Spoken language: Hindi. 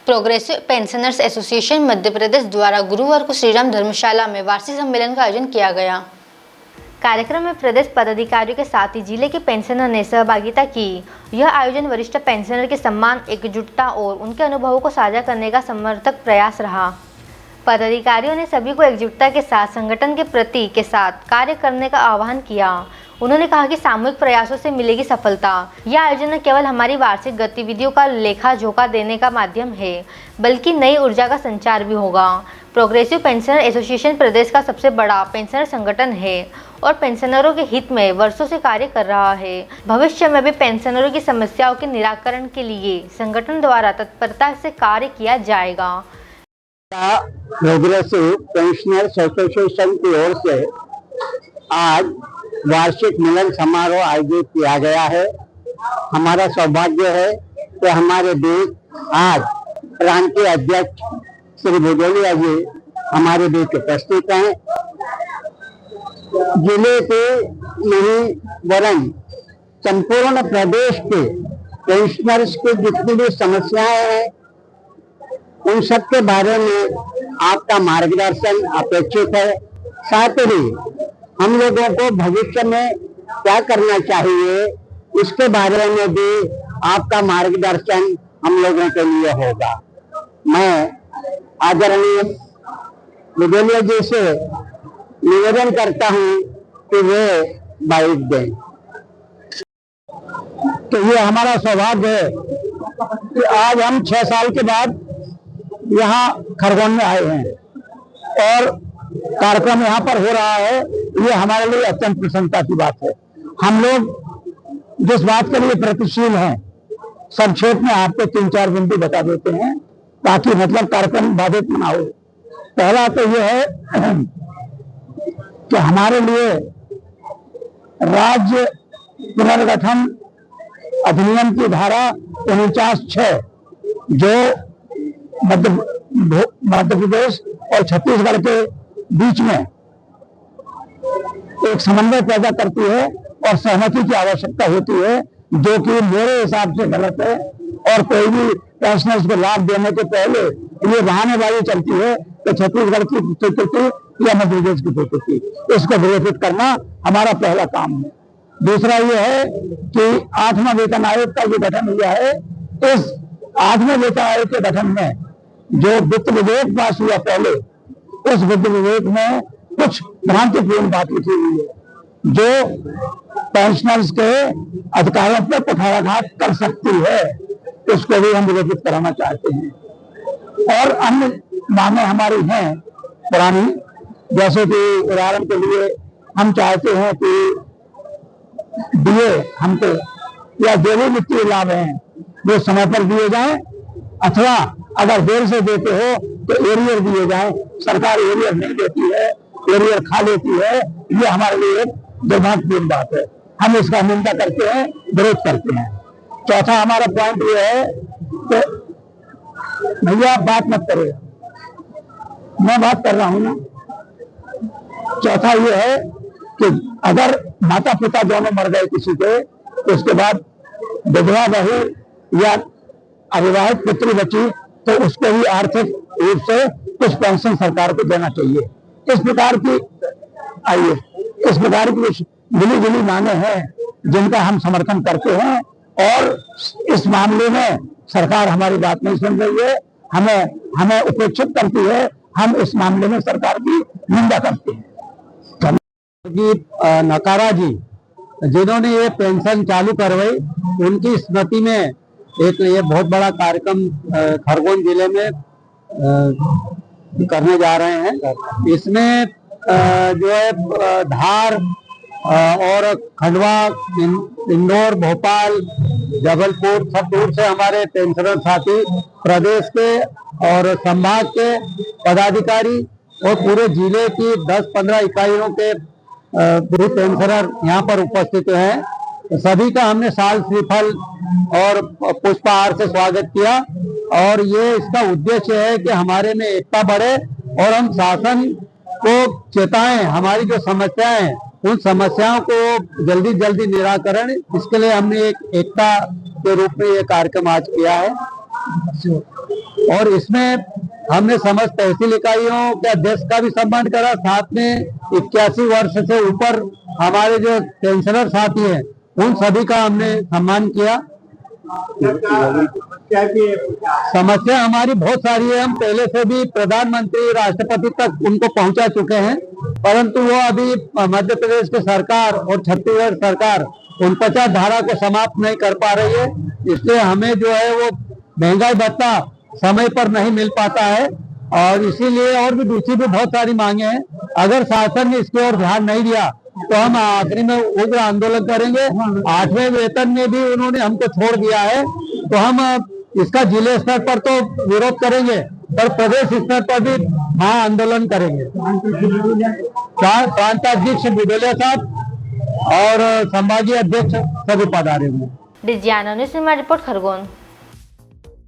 Progressive pensioners association Madhya Pradesh द्वारा गुरुवार को श्रीराम धर्मशाला में वार्षिक सम्मेलन का आयोजन किया गया। कार्यक्रम में प्रदेश पदाधिकारियों के साथ ही जिले के पेंशनर ने सहभागिता की। यह आयोजन वरिष्ठ पेंशनर के सम्मान, एकजुटता और उनके अनुभवों को साझा करने का समर्थक प्रयास रहा। पदाधिकारियों ने सभी को एकजुटता के साथ संगठन के प्रति के साथ कार्य करने का आह्वान किया। उन्होंने कहा कि सामूहिक प्रयासों से मिलेगी सफलता। यह आयोजन न केवल हमारी वार्षिक गतिविधियों का लेखा जोखा देने का माध्यम है, बल्कि नई ऊर्जा का संचार भी होगा। प्रोग्रेसिव पेंशनर एसोसिएशन प्रदेश का सबसे बड़ा पेंशनर संगठन है और पेंशनरों के हित में वर्षों से कार्य कर रहा है। भविष्य में भी पेंशनरों की समस्याओं के निराकरण के लिए संगठन द्वारा तत्परता से कार्य किया जाएगा। प्रोग्रेसिव पेंशनर्स एसोसिएशन की ओर से आज वार्षिक मिलन समारोह आयोजित किया गया है। हमारा सौभाग्य है कि हमारे बीच आज प्रांतीय अध्यक्ष श्री भदौरिया जी हमारे बीच उपस्थित हैं। जिले के नहीं वरन संपूर्ण प्रदेश के पेंशनर्स की जितनी भी समस्याएं हैं, उन सब के बारे में आपका मार्गदर्शन अपेक्षित है। साथ ही हम लोगों को भविष्य में क्या करना चाहिए, इसके बारे में भी आपका मार्गदर्शन हम लोगों के लिए होगा। मैं आदरणीय भदौरिया जी से निवेदन करता हूं कि वे बाइक दें। तो ये हमारा सौभाग्य है कि आज हम 6 साल के बाद यहाँ खरगोन में आए हैं और कार्यक्रम यहाँ पर हो रहा है। ये हमारे लिए अत्यंत प्रसन्नता की बात है। हम लोग जिस बात के लिए प्रतिशील हैं, संक्षेप में आपको 3-4 बिंदु बता देते हैं ताकि मतलब कार्यक्रम बाधित न हो। पहला तो यह है कि हमारे लिए राज्य पुनर्गठन अधिनियम की धारा 49(6) जो मध्य प्रदेश और छत्तीसगढ़ के बीच में एक समन्वय पैदा करती है और सहमति की आवश्यकता होती है, जो कि मेरे हिसाब से गलत है। और कोई भी पेंशनर्स को लाभ देने के पहले ये बहानेबाजी चलती है कि छत्तीसगढ़ की स्वीकृति या मध्य प्रदेश की स्वीकृति, इसको विरोधित करना हमारा पहला काम है। दूसरा ये है कि 8वां वेतन आयोग का जो गठन हुआ है, इस 8वें वेतन आयोग के गठन में जो वित्त विधेयक पास हुआ पहले, उस वित्त विधेयक में कुछ भ्रांतिपूर्ण बात लिखी हुई है जो पेंशनर्स के अधिकारों पर कुठाराघात कर सकती है। इसको भी हम विरोधित कराना चाहते हैं। और अन्य मांगे हमारी हैं पुरानी, जैसे कि उदाहरण के लिए हम चाहते हैं कि दिए हमको या जो भी वित्तीय लाभ हैं वो समय पर दिए जाएं, अथवा अगर देर से देते हो तो एरियर दिए जाएं। सरकार एरियर नहीं देती है, एरियर खा लेती है। ये हमारे लिए एक दुर्भाग्यपूर्ण बात है। हम इसका निंदा करते हैं, विरोध करते हैं। चौथा हमारा पॉइंट ये है कि भैया आप बात मत करो, मैं बात कर रहा हूं ना। चौथा ये है कि अगर माता पिता दोनों मर गए किसी के, तो उसके बाद विधवा बहू या अविवाहित पुत्री बची तो उसको भी आर्थिक रूप से कुछ पेंशन सरकार को देना चाहिए। इस प्रकार की मिली जुली मांगे हैं जिनका हम समर्थन करते हैं। और इस मामले में सरकार हमारी बात नहीं सुन रही है, हमें उपेक्षित करती है। हम इस मामले में सरकार की निंदा करते हैं। नकारा जी जिन्होंने ये पेंशन चालू करवाई, उनकी स्मृति में एक ये बहुत बड़ा कार्यक्रम खरगोन जिले में करने जा रहे हैं। इसमें जो है धार और खंडवा, इंदौर, भोपाल, जबलपुर सब दूर से हमारे पेंशनर साथी, प्रदेश के और संभाग के पदाधिकारी और पूरे जिले की 10-15 इकाइयों के पूरे पेंशनर यहाँ पर उपस्थित हैं। सभी का हमने साल श्रीफल और पुष्पहार से स्वागत किया। और ये इसका उद्देश्य है कि हमारे में एकता बढ़े और हम शासन को चेताएं, हमारी जो समस्याएं हैं उन समस्याओं को जल्दी जल्दी निराकरण, इसके लिए हमने एक एकता के रूप में ये कार्यक्रम आज किया है। और इसमें हमने समस्त तहसील इकाइयों के अध्यक्ष का भी सम्मान करा, साथ में 81 वर्ष से ऊपर हमारे जो पेंशनर साथी हैं उन सभी का हमने सम्मान किया। समस्या हमारी बहुत सारी है, हम पहले से भी प्रधानमंत्री राष्ट्रपति तक उनको पहुंचा चुके हैं, परंतु वो अभी मध्य प्रदेश की सरकार और छत्तीसगढ़ सरकार 49 धारा को समाप्त नहीं कर पा रही है। इसलिए हमें जो है वो महंगाई भत्ता समय पर नहीं मिल पाता है और इसीलिए और भी दूसरी भी बहुत सारी मांगे हैं। अगर शासन ने इसकी ओर ध्यान नहीं दिया तो हम आखिरी में उग्र आंदोलन करेंगे। 8वें वेतन में भी उन्होंने हमको छोड़ दिया है, तो हम इसका जिले स्तर पर तो विरोध करेंगे, पर प्रदेश स्तर पर भी महा आंदोलन करेंगे। प्रांताध्यक्ष बिडोलिया साहब और संभागीय अध्यक्ष सभी पधारे हुए। Digiana news report Khargone.